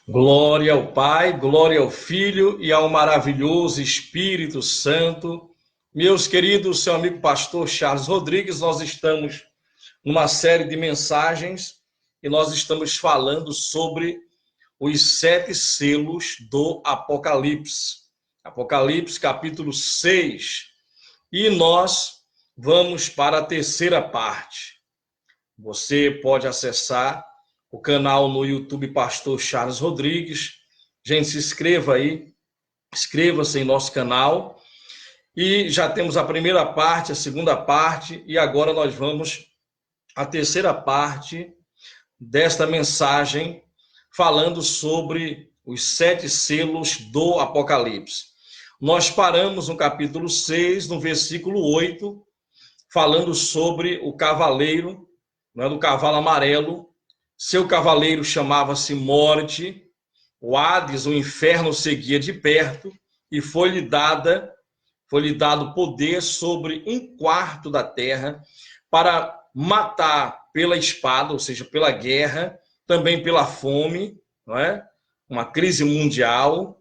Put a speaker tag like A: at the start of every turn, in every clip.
A: Glória ao Pai, glória ao Filho e ao maravilhoso Espírito Santo. Meus queridos, seu amigo pastor Charles Rodrigues, nós estamos numa série de mensagens e nós estamos falando sobre os 7 selos do Apocalipse. Apocalipse, capítulo 6. E nós vamos para a terceira parte. Você pode acessar o canal no YouTube Pastor Charles Rodrigues. Gente, se inscreva aí, inscreva-se em nosso canal. E já temos a primeira parte, a segunda parte, e agora nós vamos à terceira parte desta mensagem, falando sobre os 7 selos do Apocalipse. Nós paramos no capítulo 6, no versículo 8, falando sobre o cavaleiro, do cavalo amarelo. Seu cavaleiro chamava-se Morte, o Hades, o inferno, seguia de perto, e foi-lhe dado poder sobre 1/4 da terra para matar pela espada, ou seja, pela guerra, também pela fome, não é? Uma crise mundial,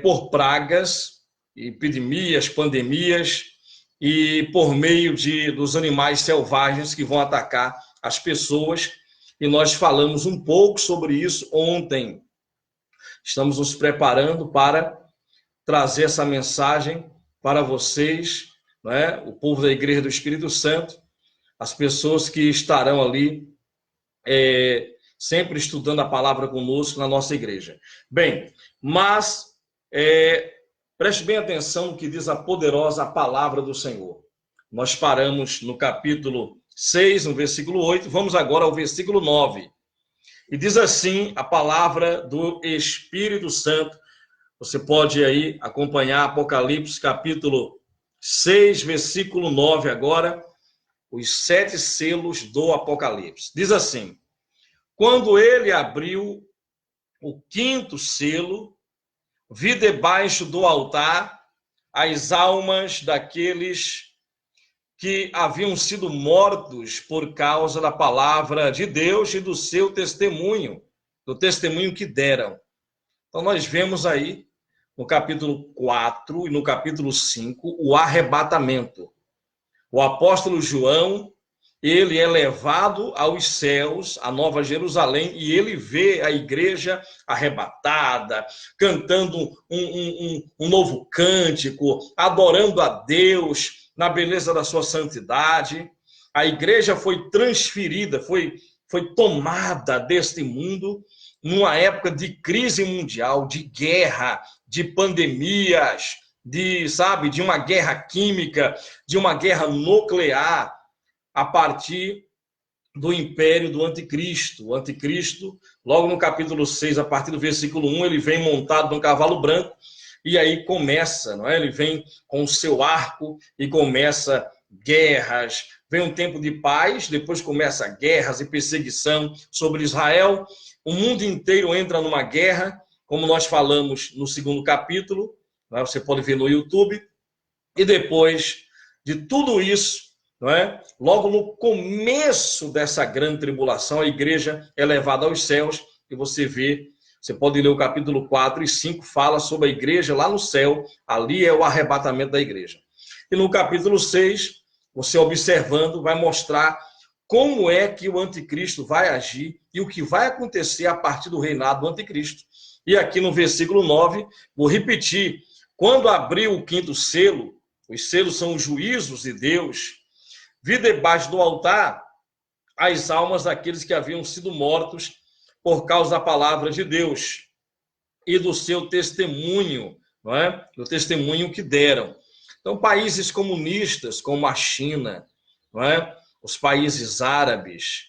A: por pragas, epidemias, pandemias, e por meio dos animais selvagens que vão atacar as pessoas. E nós falamos um pouco sobre isso ontem. Estamos nos preparando para trazer essa mensagem para vocês, né? O povo da Igreja do Espírito Santo, as pessoas que estarão ali sempre estudando a palavra conosco na nossa igreja. Bem, mas preste bem atenção no que diz a poderosa palavra do Senhor. Nós paramos no capítulo 6, no versículo 8, vamos agora ao versículo 9. E diz assim a palavra do Espírito Santo. Você pode aí acompanhar Apocalipse, capítulo 6, versículo 9 agora, os 7 selos do Apocalipse. Diz assim: quando ele abriu o 5º selo, vi debaixo do altar as almas daqueles que haviam sido mortos por causa da palavra de Deus e do seu testemunho, do testemunho que deram. Então nós vemos aí no capítulo 4 e no capítulo 5 o arrebatamento. O apóstolo João, ele é levado aos céus, a Nova Jerusalém, e ele vê a igreja arrebatada, cantando um novo cântico, adorando a Deus na beleza da sua santidade. A igreja foi transferida, foi tomada deste mundo numa época de crise mundial, de guerra, de pandemias, de uma guerra química, de uma guerra nuclear, a partir do império do anticristo. O anticristo, logo no capítulo 6, a partir do versículo 1, ele vem montado num cavalo branco, e aí começa, não é? Ele vem com o seu arco e começa guerras. Vem um tempo de paz, depois começa guerras e perseguição sobre Israel. O mundo inteiro entra numa guerra, como nós falamos no 2º capítulo, não é? Você pode ver no YouTube. E depois de tudo isso, não é? Logo no começo dessa grande tribulação, a igreja é levada aos céus, e você pode ler o capítulo 4 e 5, fala sobre a igreja lá no céu, ali é o arrebatamento da igreja. E no capítulo 6, você observando, vai mostrar como é que o anticristo vai agir e o que vai acontecer a partir do reinado do anticristo. E aqui no versículo 9, vou repetir: quando abriu o 5º selo, os selos são os juízos de Deus, vi debaixo do altar as almas daqueles que haviam sido mortos por causa da palavra de Deus e do seu testemunho, não é? Do testemunho que deram. Então, países comunistas como a China, não é? Os países árabes,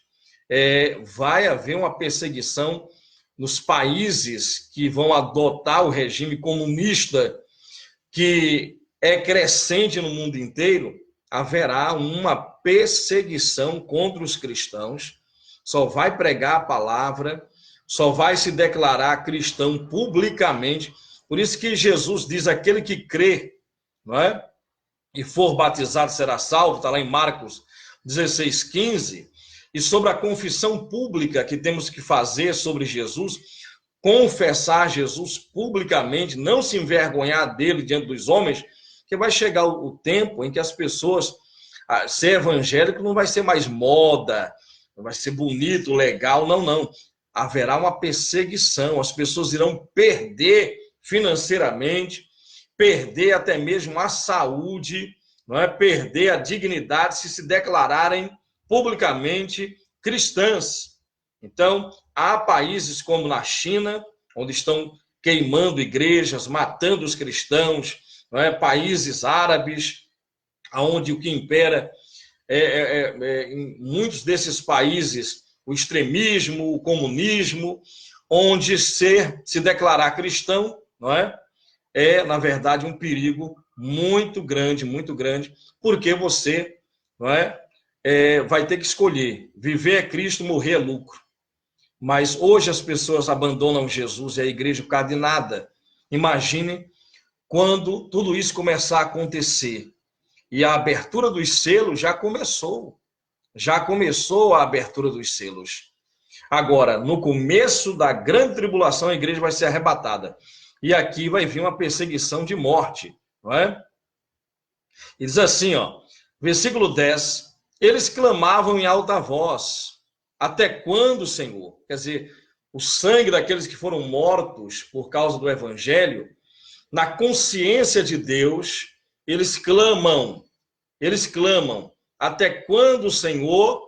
A: vai haver uma perseguição nos países que vão adotar o regime comunista, que é crescente no mundo inteiro. Haverá uma perseguição contra os cristãos, só vai pregar a palavra, só vai se declarar cristão publicamente. Por isso que Jesus diz: aquele que crê, não é? E for batizado será salvo, está lá em Marcos 16:15. E sobre a confissão pública que temos que fazer sobre Jesus, confessar Jesus publicamente, não se envergonhar dele diante dos homens, que vai chegar o tempo em que as pessoas, ser evangélico não vai ser mais moda, não vai ser bonito, legal, não, não. Haverá uma perseguição, as pessoas irão perder financeiramente, perder até mesmo a saúde, não é? Perder a dignidade se declararem publicamente cristãs. Então, há países como na China, onde estão queimando igrejas, matando os cristãos, não é? Países árabes, onde o que impera em muitos desses países o extremismo, o comunismo, onde se declarar cristão, não é, na verdade, um perigo muito grande, porque você, não vai ter que escolher. Viver é Cristo, morrer é lucro. Mas hoje as pessoas abandonam Jesus e a igreja por causa de nada. Imagine quando tudo isso começar a acontecer. E a abertura dos selos já começou. Já começou a abertura dos selos. Agora, no começo da grande tribulação, a igreja vai ser arrebatada. E aqui vai vir uma perseguição de morte, não é? E diz assim, ó, versículo 10, eles clamavam em alta voz, até quando, Senhor? Quer dizer, o sangue daqueles que foram mortos por causa do evangelho, na consciência de Deus, eles clamam, até quando, Senhor,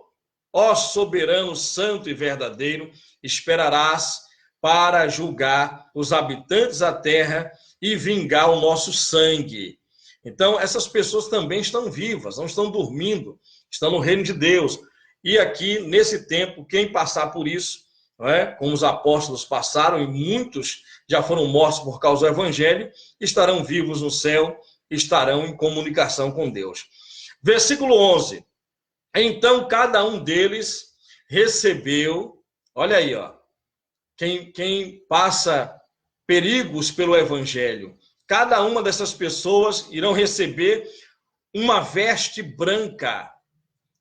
A: ó soberano, santo e verdadeiro, esperarás para julgar os habitantes da terra e vingar o nosso sangue? Então, essas pessoas também estão vivas, não estão dormindo, estão no reino de Deus. E aqui, nesse tempo, quem passar por isso, não é? Como os apóstolos passaram, e muitos já foram mortos por causa do evangelho, estarão vivos no céu, estarão em comunicação com Deus. Versículo 11. Então, cada um deles recebeu, olha aí, ó, quem passa perigos pelo evangelho, cada uma dessas pessoas irão receber uma veste branca.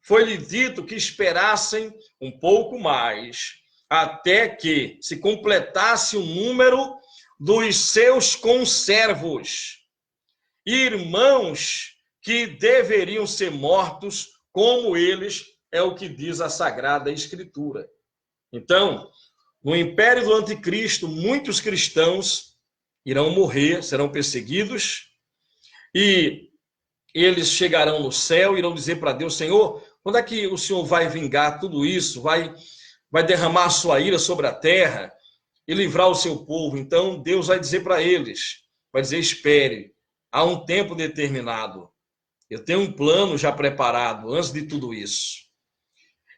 A: Foi-lhe dito que esperassem um pouco mais, até que se completasse o número dos seus conservos, irmãos que deveriam ser mortos como eles, é o que diz a Sagrada Escritura. Então, no império do anticristo, muitos cristãos irão morrer, serão perseguidos, e eles chegarão no céu e irão dizer para Deus, Senhor, quando é que o Senhor vai vingar tudo isso, vai derramar a sua ira sobre a terra e livrar o seu povo? Então, Deus vai dizer para eles, vai dizer, espere, há um tempo determinado, eu tenho um plano já preparado antes de tudo isso.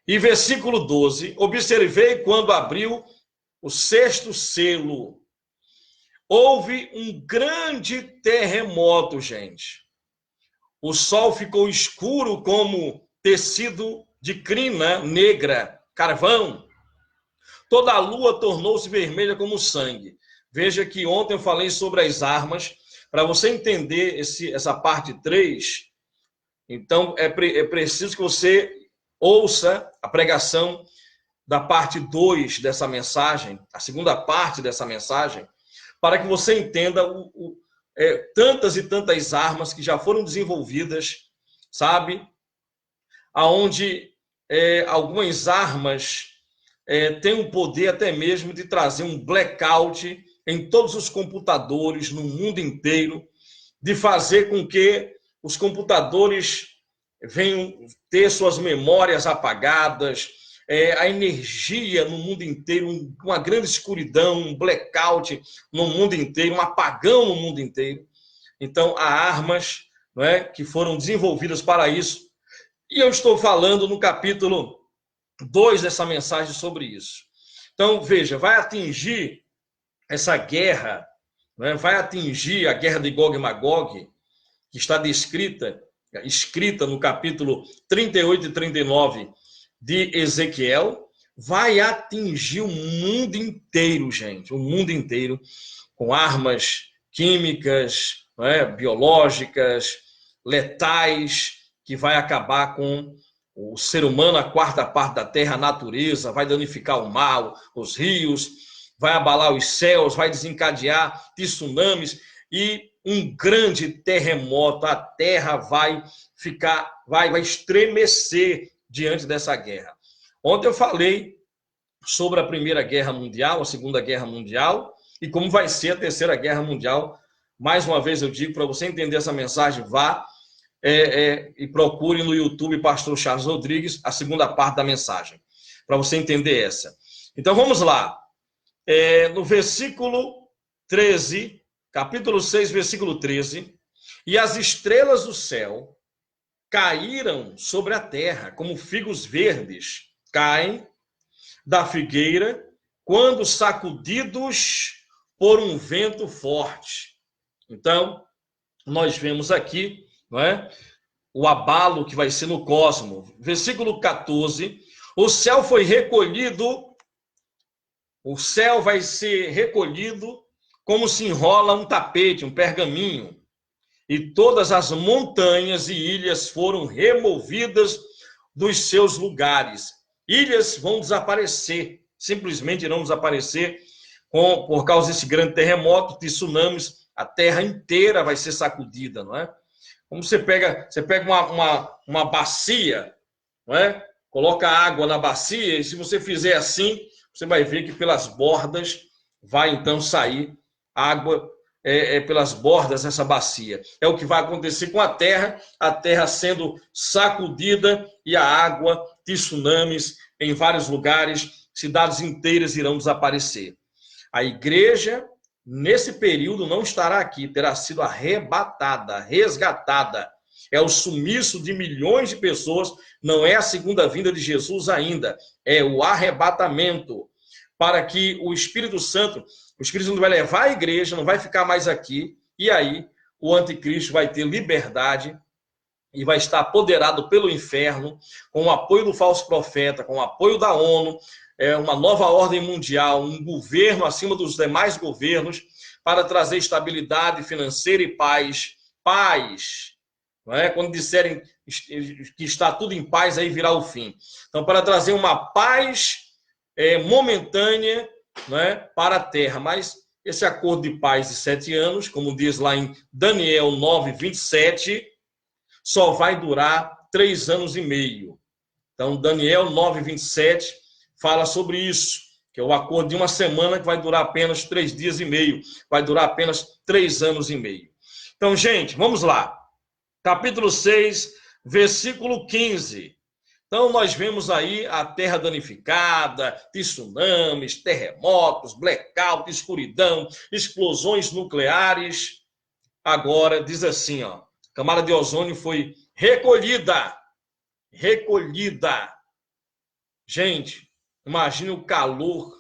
A: E versículo 12, observei quando abriu o sexto selo, houve um grande terremoto, gente. O sol ficou escuro como tecido de crina negra, carvão. Toda a lua tornou-se vermelha como sangue. Veja que ontem eu falei sobre as armas. Para você entender essa parte 3, então é preciso que você ouça a pregação da parte 2 dessa mensagem, a segunda parte dessa mensagem, para que você entenda tantas e tantas armas que já foram desenvolvidas, sabe? Aonde algumas armas têm o poder até mesmo de trazer um blackout em todos os computadores no mundo inteiro, de fazer com que os computadores venham ter suas memórias apagadas, a energia no mundo inteiro, uma grande escuridão, um blackout no mundo inteiro, um apagão no mundo inteiro. Então, há armas, não é, que foram desenvolvidas para isso. E eu estou falando no capítulo 2 dessa mensagem sobre isso. Então, veja, vai atingir essa guerra, né, vai atingir a guerra de Gog e Magog, que está escrita no capítulo 38 e 39 de Ezequiel, vai atingir o mundo inteiro, gente, o mundo inteiro, com armas químicas, biológicas, letais, que vai acabar com o ser humano, a quarta parte da terra, a natureza, vai danificar o mar, os rios, vai abalar os céus, vai desencadear tsunamis e um grande terremoto. A terra vai estremecer diante dessa guerra. Ontem eu falei sobre a Primeira Guerra Mundial, a Segunda Guerra Mundial e como vai ser a Terceira Guerra Mundial. Mais uma vez eu digo, para você entender essa mensagem, vá e procure no YouTube Pastor Charles Rodrigues a segunda parte da mensagem, para você entender essa. Então vamos lá. No versículo 13, capítulo 6, versículo 13, e as estrelas do céu caíram sobre a terra, como figos verdes caem da figueira, quando sacudidos por um vento forte. Então, nós vemos aqui, não é, o abalo que vai ser no cosmos. Versículo 14, o céu foi recolhido, o céu vai ser recolhido como se enrola um tapete, um pergaminho, e todas as montanhas e ilhas foram removidas dos seus lugares. Ilhas vão desaparecer, simplesmente irão desaparecer por causa desse grande terremoto, tsunamis, a terra inteira vai ser sacudida, não é? Como você pega uma bacia, não é? Coloca água na bacia e se você fizer assim, você vai ver que pelas bordas vai então sair água pelas bordas dessa bacia. É o que vai acontecer com a terra sendo sacudida e a água, tsunamis em vários lugares, cidades inteiras irão desaparecer. A igreja, nesse período, não estará aqui, terá sido arrebatada, resgatada. É o sumiço de milhões de pessoas, não é a segunda vinda de Jesus ainda, é o arrebatamento, para que o Espírito Santo vai levar a igreja, não vai ficar mais aqui, e aí o anticristo vai ter liberdade e vai estar apoderado pelo inferno, com o apoio do falso profeta, com o apoio da ONU, uma nova ordem mundial, um governo acima dos demais governos, para trazer estabilidade financeira e paz. Paz. Não é? Quando disserem que está tudo em paz, aí virá o fim. Então, para trazer uma paz momentânea, não é, para a terra. Mas esse acordo de paz de 7 anos, como diz lá em Daniel 9, 27, só vai durar 3 anos e meio. Então, Daniel 9, 27 fala sobre isso, que é o acordo de uma semana que vai durar apenas 3 dias e meio, vai durar apenas 3 anos e meio. Então, gente, vamos lá. Capítulo 6, versículo 15. Então, nós vemos aí a terra danificada, tsunamis, terremotos, blackout, escuridão, explosões nucleares. Agora, diz assim, ó, a camada de ozônio foi recolhida. Recolhida. Gente, imagine o calor,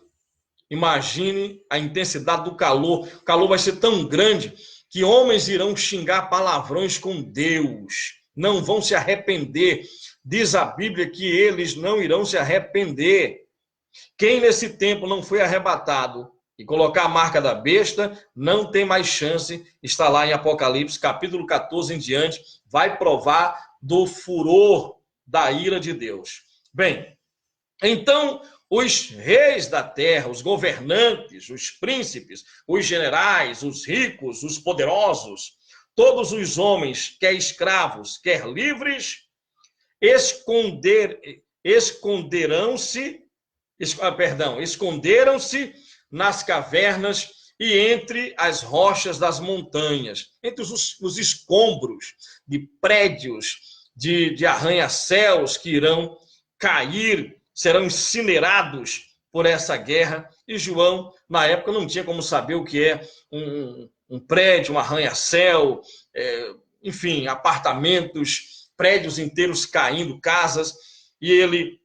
A: imagine a intensidade do calor. O calor vai ser tão grande que homens irão xingar palavrões com Deus. Não vão se arrepender. Diz a Bíblia que eles não irão se arrepender. Quem nesse tempo não foi arrebatado e colocar a marca da besta, não tem mais chance. Está lá em Apocalipse, capítulo 14 em diante, vai provar do furor da ira de Deus. Bem, então os reis da terra, os governantes, os príncipes, os generais, os ricos, os poderosos, todos os homens, quer escravos, quer livres, esconderam-se nas cavernas e entre as rochas das montanhas, entre os escombros de prédios, de arranha-céus que irão cair, serão incinerados por essa guerra. E João, na época, não tinha como saber o que é um prédio, um arranha-céu, enfim, apartamentos, prédios inteiros caindo, casas, e ele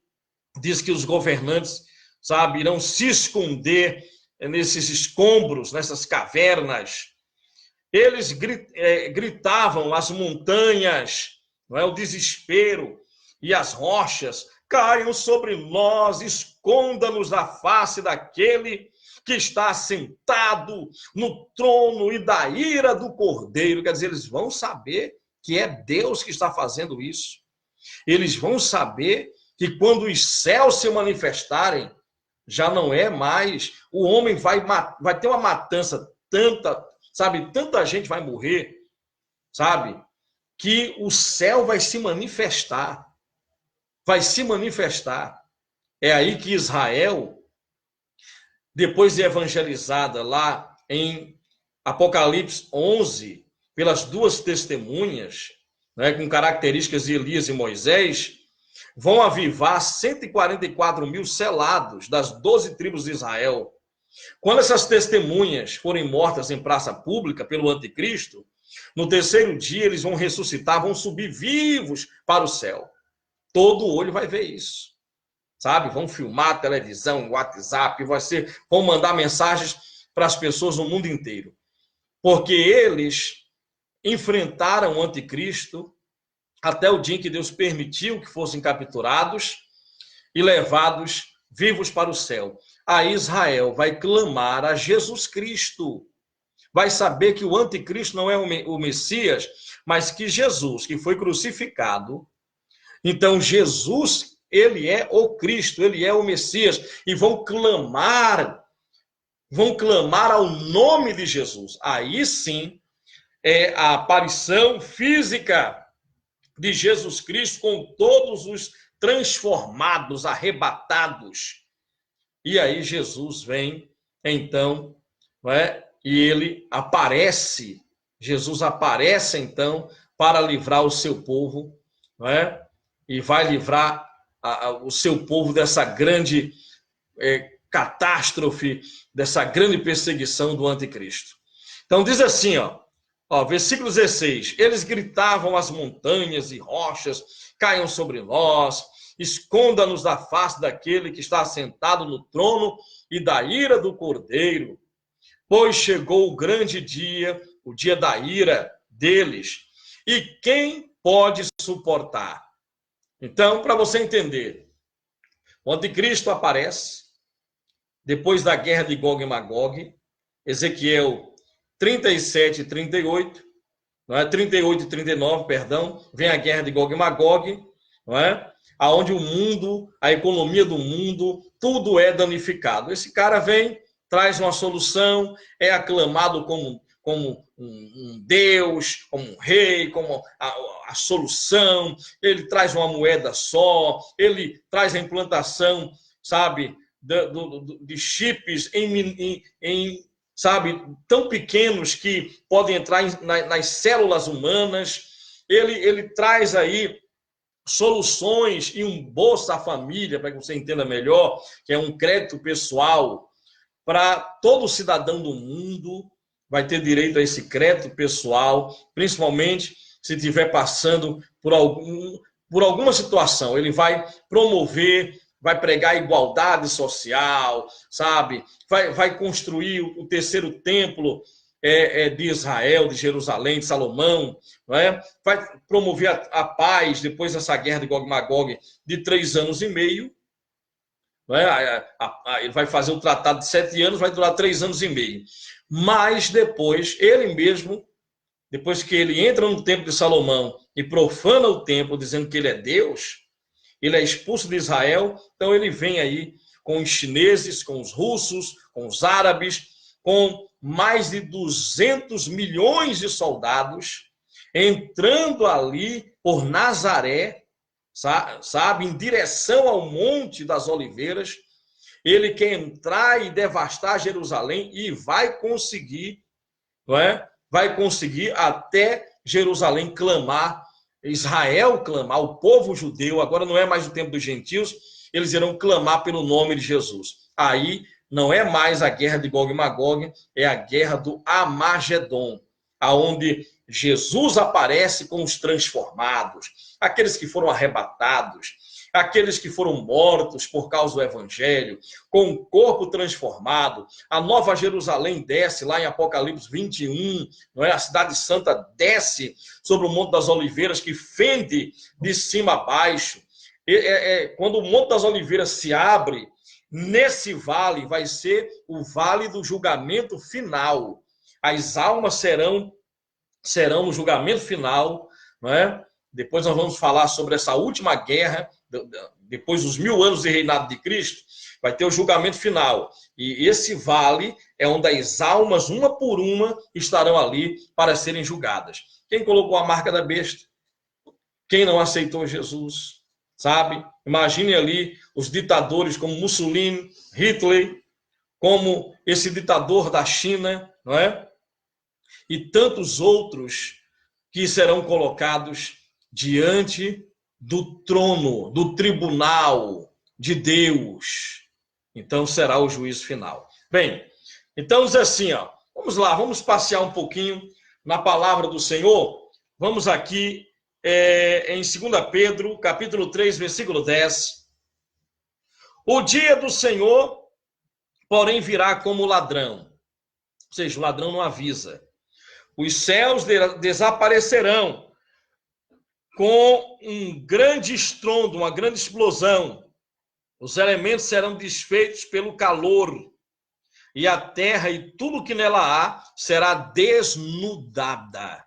A: diz que os governantes, sabe, irão se esconder nesses escombros, nessas cavernas. Eles gritavam, as montanhas, não é, o desespero, e as rochas, caiam sobre nós, esconda-nos da face daquele que está sentado no trono e da ira do Cordeiro. Quer dizer, eles vão saber que é Deus que está fazendo isso. Eles vão saber que quando os céus se manifestarem, Já não é mais. O homem vai ter uma matança tanta, sabe? Tanta gente vai morrer, sabe? Que o céu vai se manifestar. Vai se manifestar. É aí que Israel, depois de evangelizada lá em Apocalipse 11, pelas duas testemunhas, né, com características de Elias e Moisés, vão avivar 144 mil selados das 12 tribos de Israel. Quando essas testemunhas forem mortas em praça pública pelo anticristo, no terceiro dia eles vão ressuscitar, vão subir vivos para o céu. Todo olho vai ver isso, sabe? Vão filmar televisão, WhatsApp, vão mandar mensagens para as pessoas no mundo inteiro. Porque eles enfrentaram o anticristo até o dia em que Deus permitiu que fossem capturados e levados vivos para o céu. Aí Israel vai clamar a Jesus Cristo. Vai saber que o anticristo não é o Messias, mas que Jesus, que foi crucificado. Então Jesus, ele é o Cristo, ele é o Messias. E vão clamar ao nome de Jesus. Aí sim é a aparição física de Jesus Cristo com todos os transformados, arrebatados. E aí Jesus vem, então, não é? E ele aparece, Jesus aparece, então, para livrar o seu povo, não é? E vai livrar o seu povo dessa grande catástrofe, dessa grande perseguição do anticristo. Então diz assim, versículo 16, eles gritavam às montanhas e rochas, caiam sobre nós, esconda-nos da face daquele que está assentado no trono e da ira do Cordeiro, pois chegou o grande dia, o dia da ira deles, e quem pode suportar? Então, para você entender, o anticristo aparece depois da guerra de Gog e Magog, Ezequiel 37 e 38, não é? 38 e 39, perdão, vem a guerra de Gog e Magog, não é? Aonde o mundo, a economia do mundo, tudo é danificado. Esse cara vem, traz uma solução, é aclamado como um Deus, como um rei, como a solução, ele traz uma moeda só, ele traz a implantação, sabe, de chips sabe, tão pequenos que podem entrar nas células humanas. Ele traz aí soluções e um Bolsa Família, para que você entenda melhor, que é um crédito pessoal para todo cidadão do mundo, vai ter direito a esse crédito pessoal, principalmente se estiver passando por alguma situação. Ele vai promover, vai pregar igualdade social, sabe? Vai construir o terceiro templo de Israel, de Jerusalém, de Salomão, não é? Vai promover a paz depois dessa guerra de Gog e Magog de 3 anos e meio. Não é? Ele vai fazer o tratado de 7 anos, vai durar 3 anos e meio. Mas depois, ele mesmo, depois que ele entra no templo de Salomão e profana o templo, dizendo que ele é Deus, ele é expulso de Israel, então ele vem aí com os chineses, com os russos, com os árabes, com mais de 200 milhões de soldados, entrando ali por Nazaré, sabe, em direção ao Monte das Oliveiras. Ele quer entrar e devastar Jerusalém e vai conseguir, não é? Vai conseguir até Jerusalém clamar, Israel clamar, o povo judeu, agora não é mais o tempo dos gentios, eles irão clamar pelo nome de Jesus. Aí não é mais a guerra de Gog e Magog, é a guerra do Amagedon, aonde Jesus aparece com os transformados, aqueles que foram arrebatados, aqueles que foram mortos por causa do evangelho, com o corpo transformado. A Nova Jerusalém desce lá em Apocalipse 21, não é? A cidade santa desce sobre o Monte das Oliveiras, que fende de cima a baixo. Quando o Monte das Oliveiras se abre, nesse vale vai ser o vale do julgamento final. As almas serão no julgamento final, não é? Depois nós vamos falar sobre essa última guerra, depois dos 1000 anos de reinado de Cristo, vai ter o julgamento final. E esse vale é onde as almas, uma por uma, estarão ali para serem julgadas. Quem colocou a marca da besta? Quem não aceitou Jesus? Sabe? Imagine ali os ditadores como Mussolini, Hitler, como esse ditador da China, não é? E tantos outros que serão colocados diante do trono, do tribunal de Deus. Então será o juízo final. Bem, então diz assim, ó, vamos lá, vamos passear um pouquinho na palavra do Senhor. Vamos aqui em 2 Pedro, capítulo 3, versículo 10. O dia do Senhor, porém, virá como ladrão. Ou seja, o ladrão não avisa. Os céus desaparecerão com um grande estrondo, uma grande explosão. Os elementos serão desfeitos pelo calor. E a terra e tudo que nela há será desnudada.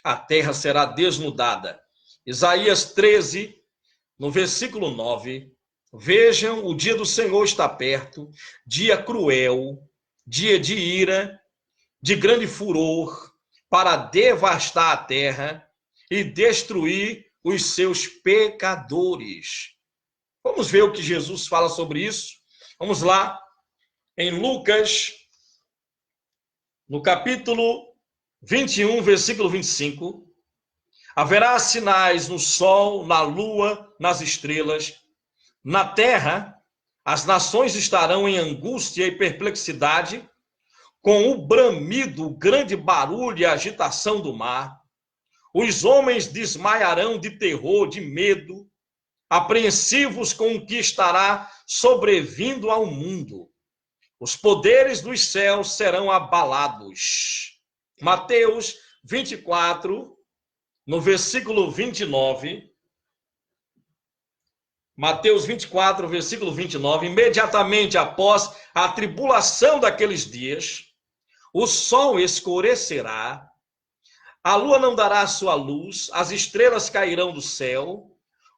A: A terra será desnudada. Isaías 13, no versículo 9. Vejam, o dia do Senhor está perto, dia cruel, dia de ira, de grande furor, para devastar a terra e destruir os seus pecadores. Vamos ver o que Jesus fala sobre isso? Vamos lá, em Lucas, no capítulo 21, versículo 25. Haverá sinais no sol, na lua, nas estrelas. Na terra, as nações estarão em angústia e perplexidade, com o bramido, o grande barulho e a agitação do mar. Os homens desmaiarão de terror, de medo, apreensivos com o que estará sobrevindo ao mundo. Os poderes dos céus serão abalados. Mateus 24, no versículo 29. Mateus 24, versículo 29. Imediatamente após a tribulação daqueles dias, o sol escurecerá, a lua não dará sua luz, as estrelas cairão do céu,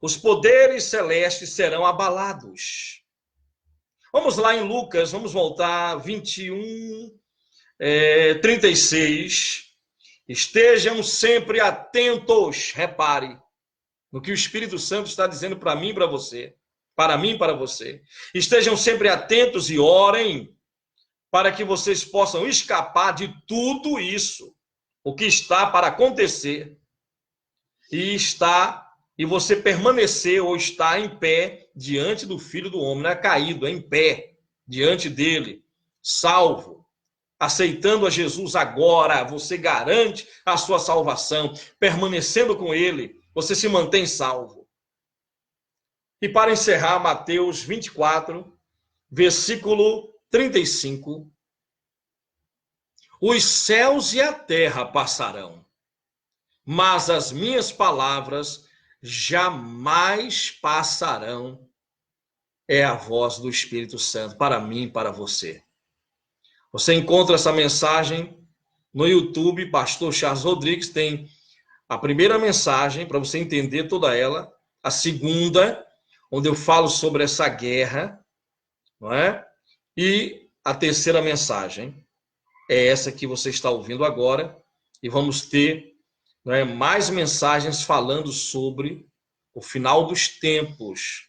A: os poderes celestes serão abalados. Vamos lá em Lucas, vamos voltar 21, 36. Estejam sempre atentos, repare, no que o Espírito Santo está dizendo para mim e para você, para mim e para você. Estejam sempre atentos e orem para que vocês possam escapar de tudo isso, o que está para acontecer, e você permanecer ou estar em pé diante do Filho do Homem, não é caído, é em pé diante dele, salvo, aceitando a Jesus agora. Você garante a sua salvação, permanecendo com ele, você se mantém salvo. E para encerrar, Mateus 24, versículo 35. Os céus e a terra passarão, mas as minhas palavras jamais passarão. É a voz do Espírito Santo para mim e para você. Você encontra essa mensagem no YouTube, Pastor Charles Rodrigues, tem a primeira mensagem, para você entender toda ela, a segunda, onde eu falo sobre essa guerra, não é? E a terceira mensagem é essa que você está ouvindo agora, e vamos ter, não é, mais mensagens falando sobre o final dos tempos,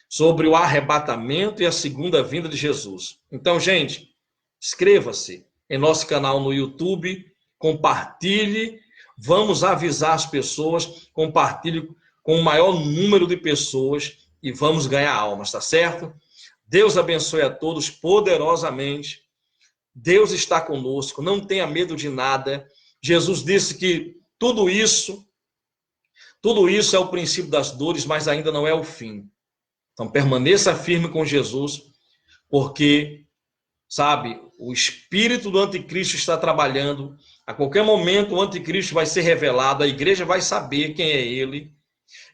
A: sobre o arrebatamento e a segunda vinda de Jesus. Então, gente, inscreva-se em nosso canal no YouTube, compartilhe, vamos avisar as pessoas, compartilhe com o maior número de pessoas e vamos ganhar almas, tá certo? Deus abençoe a todos poderosamente. Deus está conosco, não tenha medo de nada. Jesus disse que tudo isso é o princípio das dores, mas ainda não é o fim. Então permaneça firme com Jesus, porque, sabe, o espírito do anticristo está trabalhando. A qualquer momento o anticristo vai ser revelado, a igreja vai saber quem é ele,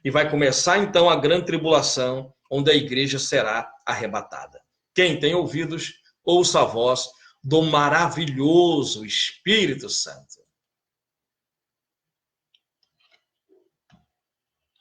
A: e vai começar então a grande tribulação, onde a igreja será arrebatada. Quem tem ouvidos, ouça a voz do maravilhoso Espírito Santo.